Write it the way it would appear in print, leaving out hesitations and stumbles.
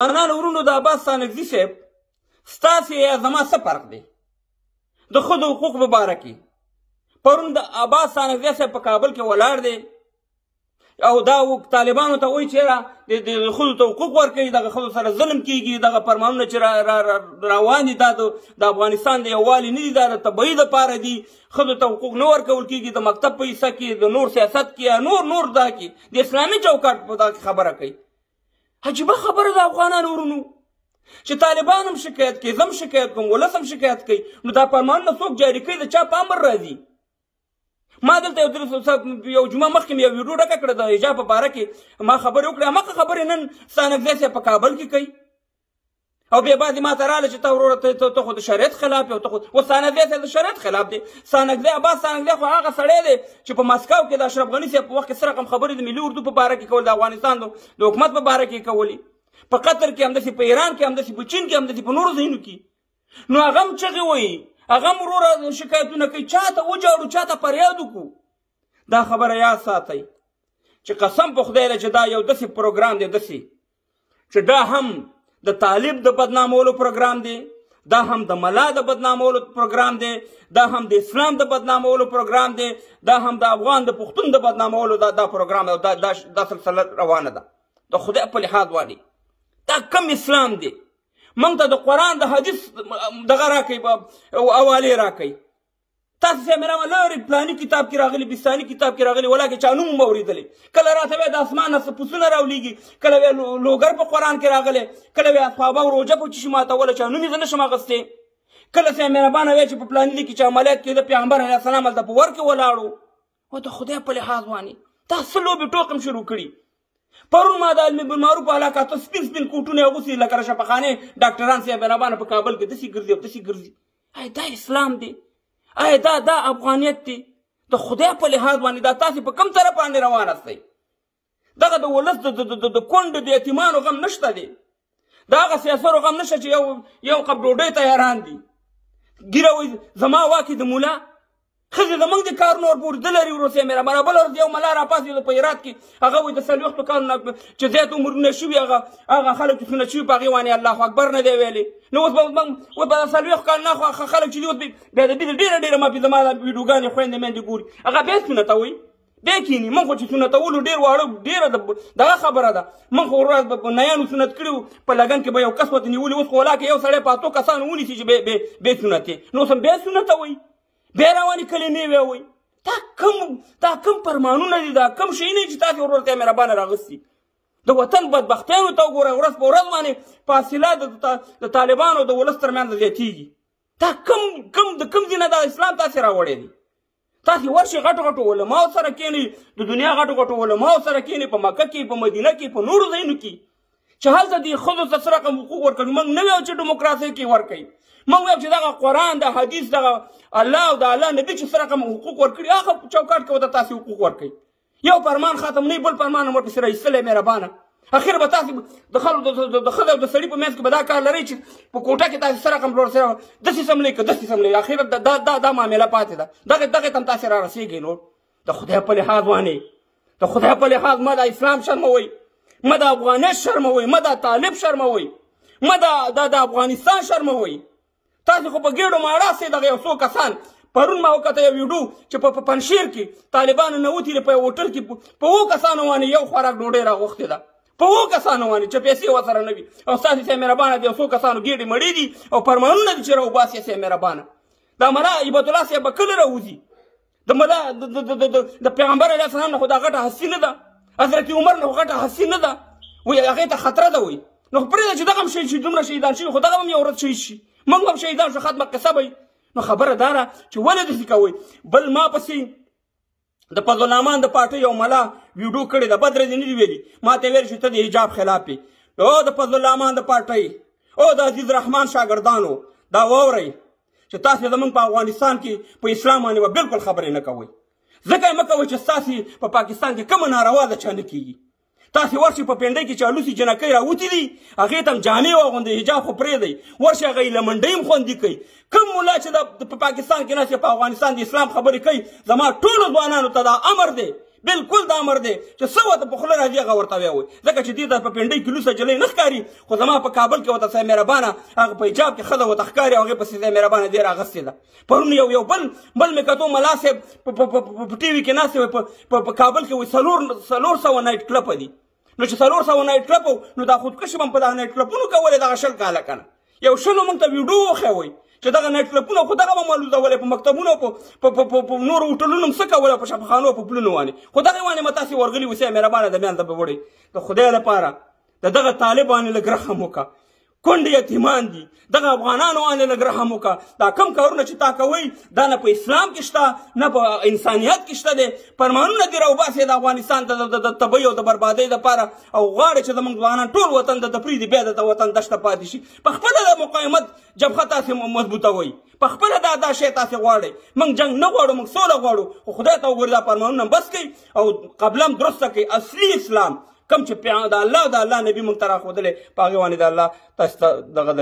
ځوانانو ورونو د عباس ستانکزي صاحب ستاسې یا زما څه فرق دی د ښځو حقوق په باره کې پرون د عباس ستانکزي صاحب په کابل کې ولاړ دی او دا طالبانو ته وایي چې د ښځو ته حقوق ورکوي دغه ښځو سره ظلم کیږي دغه فرمانونه چې روان دي دا د افغانستان د یووالي نه دي دا د تبعیض دپاره دي ښځو ته حقوق نه ورکول کیږي د مکتب په حصه کې د نور سیاست کې یا نور دا کې د اسلامي چوکاټ په دا کې خبره کوي عجیبه خبره د افغانانو ورونو چې طالبان هم شکایت کوي زه هم شکایت کوم ولس هم شکایت کوي نو دا فرمانونه څوک جاري کوي د چا په امر راځي ما دلته یو جمعه مخکې مې یو ویډیو ډکه کړه د حجاب په باره کې ما خبرې وکړې هماغه خبرې نن ستانکزی صاحب په کابل کې کوي او بیا بعد ما ته راغله چې ته وروره ته خو د شریعت خلاف یې اوس ستانکزی صاحب د شریعت خلاف دی عباس ستانکزی خو هغه سړی دی چې په مسکو کې د اشرف غني صاحب په وخت کې څه رقم خبرې د ملي اردو په باره کې کول د افغانستان د حکومت په باره کې کولې په قطر کې همداسې په ایران کې همداسې په چین کې همداسې په نورو ځایونو کې نو هغه هم چغې وایي هغه هم وروره شکایتونه کوي چاته وجاړو چاته فریاد وکړو دا خبره یاد ساتئ چې قسم په خدای دی چې دا یو داسې پروګرام دی داسې چې دا هم د طالب د بدنامولو پروګرام دی دا هم د ملا د بدنامولو پروګرام دی دا هم د اسلام د بدنامولو پروګرام دی دا هم د افغان د پښتون د بدنامولو دا پروګرام دی دا سلسله روانه ده د خدای په لحاظ والي دا کم اسلام دی موږ ته د قرآن د حدیث دغه راکوي حوالې راکوي تاسو چې مې لرې پلاني کتاب کې راغلي بستاني کتاب کې راغلي ولاکې چا نوم مو اورېدلی کله راته وایي د اسمان نه پسونه راولېږي کله وایي لوګر په قرآن کې راغلی کله وایي اصحابه روژه په چشي ماتوله چا نوم یې زه نشم اخیستی کله چې مهربانه وایي چې په پلاني لیکي چې عملیات کېده پیغمبر علیه السلام هلته په ور کې ولاړو او د خدای په لحاظ باندې دا څه لوبې ټوق هم شروع کړي پرون ما د علم بالمعروف علاقاتو سپین کوټونه یې اغوستي لکه رشفخانې ډاکټران صاحب مهربانه په کابل کې داسې ګرځي او داسې ګرځي آیا دا اسلام دی آیا دا افغانیت دی د خدای په لحاظ باندې دا تاسې په کوم طرف باندې روان استئ دغه د ولس د کونډو د یتیمانو غم نشته دی د هغه سیاسرو غم نشته چې یو قب ډوډۍ ته حیران دي ګیره وایي زما واکې د مولا ښځې زموږ د کارونو ورپورې ده لري ورور صاحب مهربانه بله ورځ یو ملا راپاڅېد په هرات کې هغه وایي د 40 کالو نه چې زیات عمرونه شوي هغه خلک چې سنت شوي په هغې باندې الله اکبر نه دی ویلې نو اوس به 40 کال نه خلک چې دي اوس بیا د ډېره ما زما د ویډیوګانې خویندې میندې ګوري هغه بیا سنتوي بیا کښېني موږ خو چې سنتولو ډېر واړه ډېره دغه خبره ده موږ خو ورځ نیانو سنت کړي په لګن کې به یو کس ورته نیولي اوس خو ولاکې یو سړی په 8 کسانو ونیسي چې بې سنت یې نو اوس هم بیا سنتوي بیا روانې کلمې ویوئ دا کم فرمانونه دي دا کم شی نه چې تاسې ورور ته یې مهربانه راغستي د وطن بدبختیانو ته وګورئ ورځ په ورځ باندې فاصله د طالبانو د ولس ترمنځ زیاتېږي دا د کم ځای نه دا اسلام تاسې راوړی دی تاسې ورشئ غټو علماو سره کښېنئ د دنیا غټو علماو سره کښېنئ په مکه کې په مدینه کې په نورو ځایونو کې چې هلته دې ښځو ته څه رقم حقوق ورکوي موږ نه ویو چې ډیموکراسۍ کې ورکوي موږ ویل چې دغه قرآن د حدیث دغه الله او د الله نبي چې څه رقم حقوق ورکړي هغه چوکاټ کې ورته تاسې حقوق ورکوي یو فرمان ختم نه بل فرمان هم ورپسې راایستلی مهربانه اخر به تاسې د ښځې او د سړي په منځ کې به دا کار لرئ چې په کوټه کې تاسې څه رقم ورور سره داسې سملئ که داسې سملئ اخر دا معامله پاتې ده دغې ته هم تاسې را رسېږئ نو د خدای په لحاظ باندې د خدای په لحاظ ما د اسلام شرموئ ما د افغانیت شرموئ ما د طالب شرموئ ما د افغانستان شرموئ تاسې خو په ګېډو ماړه سئ دغه یو څو کسان پرون ما وکته یو ویډیو چې په پنجشیر کې طالبانو ننوتي په یو هوټل کې په 7 کسانو باندې یو خوراک ډوډۍ راغوښتې ده په 7 کسانو باندې چې پیسې ورسره نه وي او ستاسې صاحب مهربانه د یو څو کسانو ګېډې مړې دي او فرمانونه دي چې راوباسي صاحب مهربانه دا ملا عباد الله صاحب به کله راوځي د ملا د پیغمبر علیه السلام نه خو دا غټه هستي نه ده حضرت عمر نه غټه هستي نه ده وایي هغې ته خطره ده وایي نو پرېږده چې دغه هم شهید شي دومره شهیدان شوي خو دغه هم یو ورځ شهید شي موږ هم شهیدان شو ختمه قصه به نو خبره دا ده چې ولې داسې کوئ بل ما پسې د فضلالرحمن د پارټۍ یو ملا ویډیو کړې ده بد ورځې نه دي ویلي ما ته یې ویل چې ته د حجاب خلاف یې او د فضلالرحمن د پارټۍ او د عزیز رحمان شاګردانو دا واورئ چې تاسې زموږ په افغانستان کې په اسلام باندې به بالکل خبرې نه کوئ ځکه یې مه کوئ چې ستاسې په پاکستان کې کومه ناروا ده چا نه کېږي تاسې ورشئ په پنډۍ کې چې الوسي جنکۍ راوتي دي هغې ته هم جامې واغوندئ حجاب خو پرېږدئ ورشئ هغه یې لمنډۍ هم خوندي کوئ کوم ملا چې په پاکستان کې ناست په افغانستان د اسلام خبرې کوي زما ټولو ځوانانو ته دا امر دی بالکل دا امر دی چې څه ورته په خوله راځي هغه ورته ویې وایي ځکه چې دې ته په پنډۍ کې لوڅه جلۍ نه ښکاري خو زما په کابل کې ورته صاحب مهربانه هغه په حجاب کې ښځه ورته ښکاري او هغې پسې صاحب مهربانه ډېره اغوستې ده پرون یو بل مې کتو ملا صاحب په ټي وي کې ناست وی په کابل کې وایي 400 نایټ کلب دي نو چې 400 نایټ کلب نو دا خودکشي به هم په دغه نایټ کلبونو کولې دغه 10 کاله که نه یو شلو موږ ته ویډیو وښیوئ چې دغه نایټ کلبونه خو دغه به معلومولې په مکتبونو په نورو هوټلونو هم څه کوله په شفاخانو په پلونو باندې خو دغې باندې به تاسې ورغلي اوسئ مهربانه د میان ته به وړئ د خدای لپاره د دغه طالب باندې لږ رحم وکړه کونډې یتیمان دي دغه افغانانو باندې لږ رحم وکړه دا کم کارونه چې تا کوئ دا نه په اسلام کې شته نه په انسانیت کې شته دی فرمانونه دې راوباسئ د افغانستان د تبۍ او د بربادۍ دپاره او غواړئ چې زموږ ځوانان ټول وطن ته پرېږدي بیا د وطن دشته پاتې شي په خپله د مقاومت جبهه تاسې مضبوطوئ په خپله دا شی تاسې غواړئ موږ جنګ نه غواړو موږ سوله غواړو خو خدای ته وګورئ دا فرمانونه بس کوئ او قبله هم درسته کوئ اصلي اسلام کم چې د الله نبي موږ ته راښودلی په هغې باندې د الله تاسو ته دغه